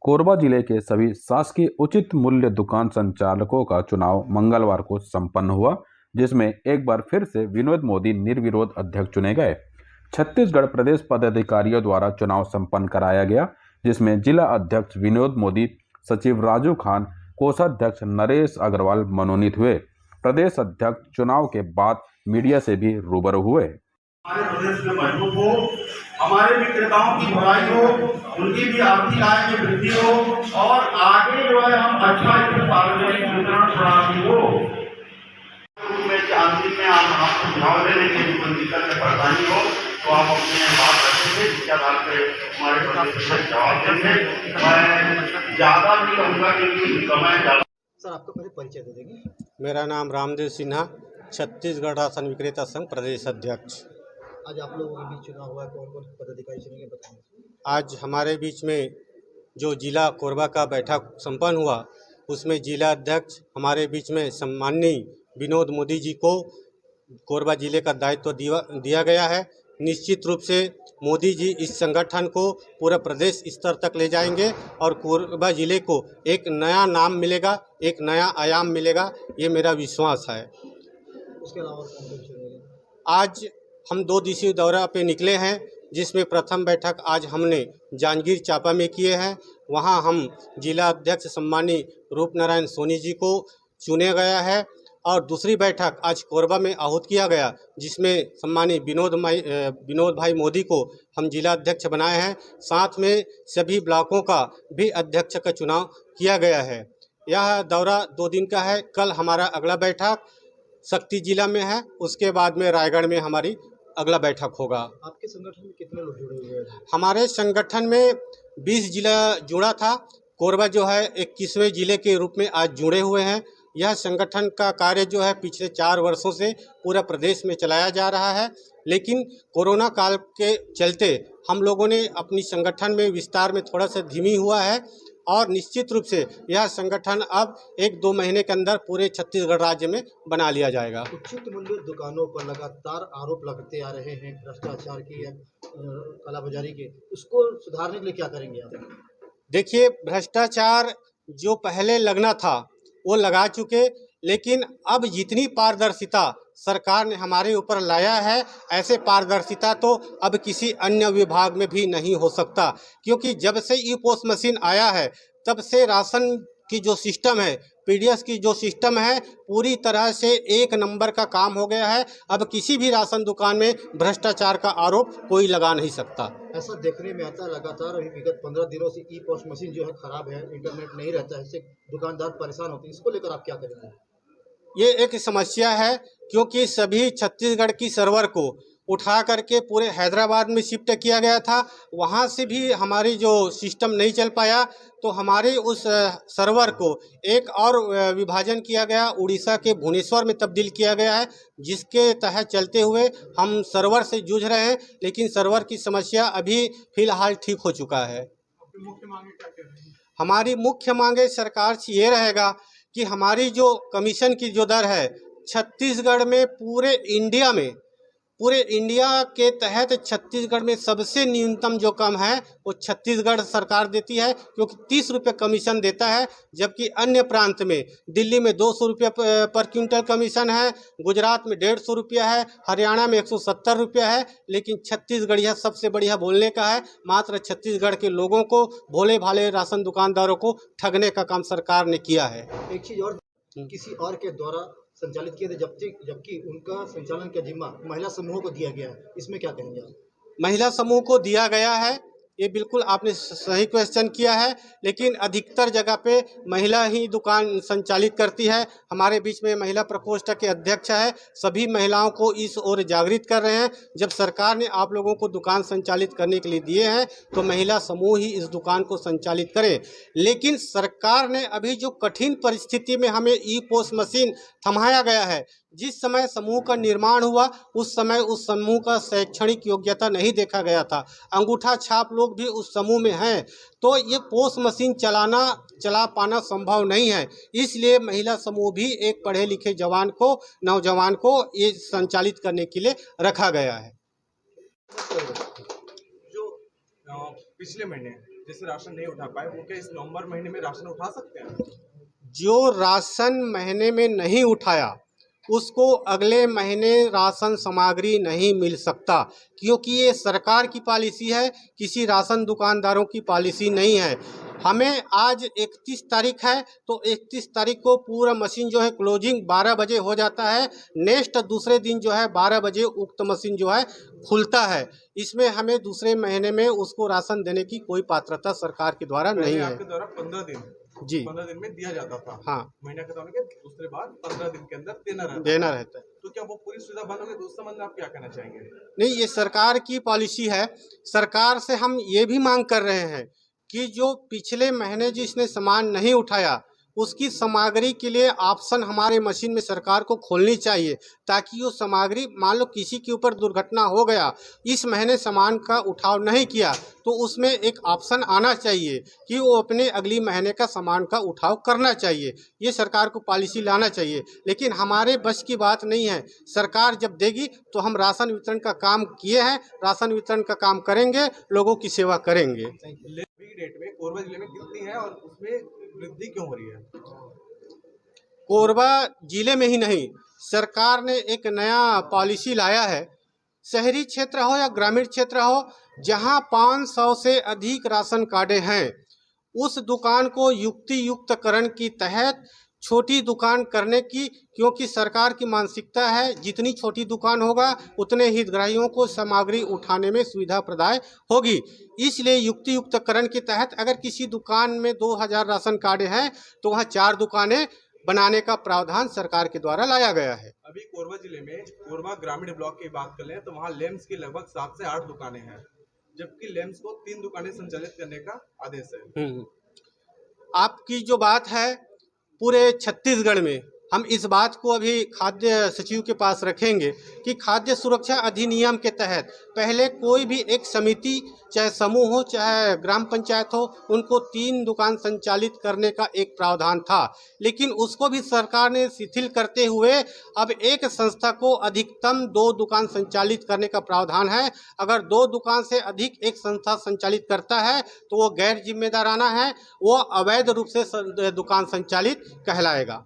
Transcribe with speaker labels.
Speaker 1: कोरबा जिले के सभी शासकीय उचित मूल्य दुकान संचालकों का चुनाव मंगलवार को संपन्न हुआ, जिसमें एक बार फिर से विनोद मोदी निर्विरोध अध्यक्ष चुने गए। छत्तीसगढ़ प्रदेश पदाधिकारियों द्वारा चुनाव संपन्न कराया गया, जिसमें जिला अध्यक्ष विनोद मोदी, सचिव राजू खान, कोषाध्यक्ष नरेश अग्रवाल मनोनीत हुए। प्रदेश अध्यक्ष चुनाव के बाद मीडिया से भी रूबरू हुए।
Speaker 2: हमारे प्रदेश में मजबूत हो, हमारे विक्रेताओं की भलाई हो, उनकी भी आर्थिक आय में वृद्धि हो और आगे जो है हम अच्छा सार्वजनिक वितरण प्रणाली हो। अंतिम में आप आपको सुझाव देने के लिए कोई दिक्कत में परेशानी हो तो आप अपने बात रखेंगे, जिसके आधार पर हमारे प्रदेश में जवाब देंगे। मैं ज़्यादा नहीं कहूँगा क्योंकि समय ज़्यादा।
Speaker 3: सर, आपका पहले परिचय दे देंगे।
Speaker 4: मेरा नाम रामदेव सिन्हा, छत्तीसगढ़ राशन विक्रेता संघ प्रदेश अध्यक्ष।
Speaker 3: आज आप लोगों के बीच चुनाव हुआ है, कौन कौन पदाधिकारी चुनेंगे बताएंगे।
Speaker 4: आज हमारे बीच में जो जिला कोरबा का बैठक संपन्न हुआ, उसमें जिला अध्यक्ष हमारे बीच में सम्माननीय विनोद मोदी जी को कोरबा जिले का दायित्व दिया गया है। निश्चित रूप से मोदी जी इस संगठन को पूरा प्रदेश स्तर तक ले जाएंगे और कोरबा जिले को एक नया नाम मिलेगा, एक नया आयाम मिलेगा, ये मेरा विश्वास है।
Speaker 3: उसके अलावा कौन कौन चुनेंगे?
Speaker 4: आज हम 2 दिवसीय दौरा पे निकले हैं, जिसमें प्रथम बैठक आज हमने जांजगीर चांपा में किए हैं। वहां हम जिला अध्यक्ष सम्मानीय रूप नारायण सोनी जी को चुने गया है और दूसरी बैठक आज कोरबा में आहूत किया गया, जिसमें सम्मानीय विनोद भाई मोदी को हम जिला अध्यक्ष बनाए हैं। साथ में सभी ब्लॉकों का भी अध्यक्ष का चुनाव किया गया है। यह दौरा 2 दिन का है। कल हमारा अगला बैठक शक्ति जिला में है, उसके बाद में रायगढ़ में हमारी अगला बैठक होगा।
Speaker 3: आपके संगठन में कितने लोग जुड़े हुए हैं?
Speaker 4: हमारे संगठन में 20 जिला जुड़ा था। कोरबा जो है 21वें जिले के रूप में आज जुड़े हुए हैं। यह संगठन का कार्य जो है पिछले 4 वर्षों से पूरा प्रदेश में चलाया जा रहा है, लेकिन कोरोना काल के चलते हम लोगों ने अपनी संगठन में विस्तार में थोड़ा सा धीमी हुआ है और निश्चित रूप से यह संगठन अब 1-2 महीने के अंदर पूरे छत्तीसगढ़ राज्य में बना लिया जाएगा।
Speaker 3: उचित मूल्य दुकानों पर लगातार आरोप लगते आ रहे हैं भ्रष्टाचार की या कालाबाजारी के, उसको सुधारने के लिए क्या करेंगे आप?
Speaker 4: देखिए, भ्रष्टाचार जो पहले लगना था वो लगा चुके, लेकिन अब जितनी पारदर्शिता सरकार ने हमारे ऊपर लाया है, ऐसे पारदर्शिता तो अब किसी अन्य विभाग में भी नहीं हो सकता, क्योंकि जब से ई पोस्ट मशीन आया है तब से राशन की जो सिस्टम है, पीडीएस की जो सिस्टम है, पूरी तरह से 1 नंबर का काम हो गया है। अब किसी भी राशन दुकान में भ्रष्टाचार का आरोप कोई लगा नहीं सकता।
Speaker 3: ऐसा देखने में आता है लगातार अभी विगत 15 दिनों से ई पोस्ट मशीन जो है खराब है, इंटरनेट नहीं रहता है, इससे दुकानदार परेशान होते हैं। इसको लेकर आप क्या करेंगे?
Speaker 4: ये एक समस्या है, क्योंकि सभी छत्तीसगढ़ की सर्वर को उठा करके पूरे हैदराबाद में शिफ्ट किया गया था। वहाँ से भी हमारी जो सिस्टम नहीं चल पाया, तो हमारे उस सर्वर को एक और विभाजन किया गया, उड़ीसा के भुवनेश्वर में तब्दील किया गया है, जिसके तहत चलते हुए हम सर्वर से जूझ रहे हैं, लेकिन सर्वर की समस्या अभी फ़िलहाल ठीक हो चुका है।
Speaker 3: मुख्य मांगे क्या कह रहे हैं?
Speaker 4: हमारी मुख्य मांगे सरकार से ये रहेगा कि हमारी जो कमीशन की जो दर है छत्तीसगढ़ में पूरे इंडिया के तहत छत्तीसगढ़ में सबसे न्यूनतम जो कम है वो छत्तीसगढ़ सरकार देती है, क्योंकि 30 रुपये कमीशन देता है, जबकि अन्य प्रांत में दिल्ली में 200 रुपये पर क्विंटल कमीशन है, गुजरात में 150 रुपया है, हरियाणा में 170 रुपया है, लेकिन छत्तीसगढ़ यह सबसे बढ़िया बोलने का है। मात्र छत्तीसगढ़ के लोगों को, भोले भाले राशन दुकानदारों को ठगने का काम सरकार ने किया है।
Speaker 3: एक चीज़ और, किसी और के द्वारा संचालित किए थे, जबकि उनका संचालन का जिम्मा महिला समूहों को दिया गया है, इसमें क्या कहेंगे आप?
Speaker 4: महिला समूह को दिया गया है, ये बिल्कुल आपने सही क्वेश्चन किया है, लेकिन अधिकतर जगह पे महिला ही दुकान संचालित करती है। हमारे बीच में महिला प्रकोष्ठ के अध्यक्ष है, सभी महिलाओं को इस ओर जागृत कर रहे हैं। जब सरकार ने आप लोगों को दुकान संचालित करने के लिए दिए हैं, तो महिला समूह ही इस दुकान को संचालित करें। लेकिन सरकार ने अभी जो कठिन परिस्थिति में हमें ई पोस्ट मशीन थमाया गया है, जिस समय समूह का निर्माण हुआ उस समय उस समूह का शैक्षणिक योग्यता नहीं देखा गया था, अंगूठा छाप लोग भी उस समूह में हैं, तो ये पोस्ट मशीन चला पाना संभव नहीं है। इसलिए महिला समूह भी एक पढ़े लिखे नौजवान को ये संचालित करने के लिए रखा गया है।
Speaker 5: जो पिछले महीने जैसे राशन नहीं उठा पाए, वो क्या इस नवंबर महीने में राशन उठा सकते हैं?
Speaker 4: जो राशन महीने में नहीं उठाया उसको अगले महीने राशन सामग्री नहीं मिल सकता, क्योंकि ये सरकार की पॉलिसी है, किसी राशन दुकानदारों की पॉलिसी नहीं है। हमें आज 31 तारीख है, तो 31 तारीख को पूरा मशीन जो है क्लोजिंग 12 बजे हो जाता है। नेक्स्ट दूसरे दिन जो है 12 बजे उक्त मशीन जो है खुलता है। इसमें हमें दूसरे महीने में उसको राशन देने की कोई पात्रता सरकार के द्वारा नहीं
Speaker 5: पहले
Speaker 4: है।
Speaker 5: आपके द्वारा 15 दिन
Speaker 4: जी
Speaker 5: 15 दिन में दिया जाता था।
Speaker 4: हाँ,
Speaker 5: महीना खत्म होने के दूसरे बाद 15 दिन के अंदर देना
Speaker 4: देना रहता है।
Speaker 5: तो क्या वो पूरी सुविधा बंद हो गई? तो उस संबंध में आप क्या कहना चाहेंगे?
Speaker 4: नहीं, ये सरकार की पॉलिसी है। सरकार से हम ये भी मांग कर रहे हैं कि जो पिछले महीने जिसने सामान नहीं उठाया उसकी सामग्री के लिए ऑप्शन हमारे मशीन में सरकार को खोलनी चाहिए, ताकि वो सामग्री, मान लो किसी के ऊपर दुर्घटना हो गया, इस महीने सामान का उठाव नहीं किया, तो उसमें एक ऑप्शन आना चाहिए कि वो अपने अगली महीने का सामान का उठाव करना चाहिए। ये सरकार को पॉलिसी लाना चाहिए, लेकिन हमारे बस की बात नहीं है। सरकार जब देगी तो हम राशन वितरण का काम किए हैं, राशन वितरण का काम करेंगे, लोगों की सेवा करेंगे।
Speaker 5: अभी डेट में कोरबा जिले में कितनी है और उसमें वृद्धि क्यों हो रही है?
Speaker 4: कोरबा जिले में ही नहीं, सरकार ने एक नया पॉलिसी लाया है। शहरी क्षेत्र हो या ग्रामीण क्षेत्र हो, जहां 500 से अधिक राशन कार्डे हैं, उस दुकान को युक्ति युक्तकरण की तहत छोटी दुकान करने की, क्योंकि सरकार की मानसिकता है जितनी छोटी दुकान होगा उतने हितग्राहियों को सामग्री उठाने में सुविधा प्रदान होगी। इसलिए युक्ति युक्तकरण के तहत अगर किसी दुकान में 2000 राशन कार्डे हैं तो वहाँ 4 दुकानें बनाने का प्रावधान सरकार के द्वारा लाया गया है।
Speaker 5: अभी कोरबा जिले में कोरबा ग्रामीण ब्लॉक की बात कर लें तो वहाँ लेम्स की लगभग 7 से 8 दुकानें हैं, जबकि लेम्स को 3 दुकानें संचालित करने का आदेश है।
Speaker 4: आपकी जो बात है पूरे छत्तीसगढ़ में, हम इस बात को अभी खाद्य सचिव के पास रखेंगे कि खाद्य सुरक्षा अधिनियम के तहत पहले कोई भी एक समिति, चाहे समूह हो चाहे ग्राम पंचायत हो, उनको 3 दुकान संचालित करने का एक प्रावधान था, लेकिन उसको भी सरकार ने शिथिल करते हुए अब एक संस्था को अधिकतम 2 दुकान संचालित करने का प्रावधान है। अगर 2 दुकान से अधिक एक संस्था संचालित करता है तो वो गैर जिम्मेदाराना है, वो अवैध रूप से दुकान संचालित कहलाएगा।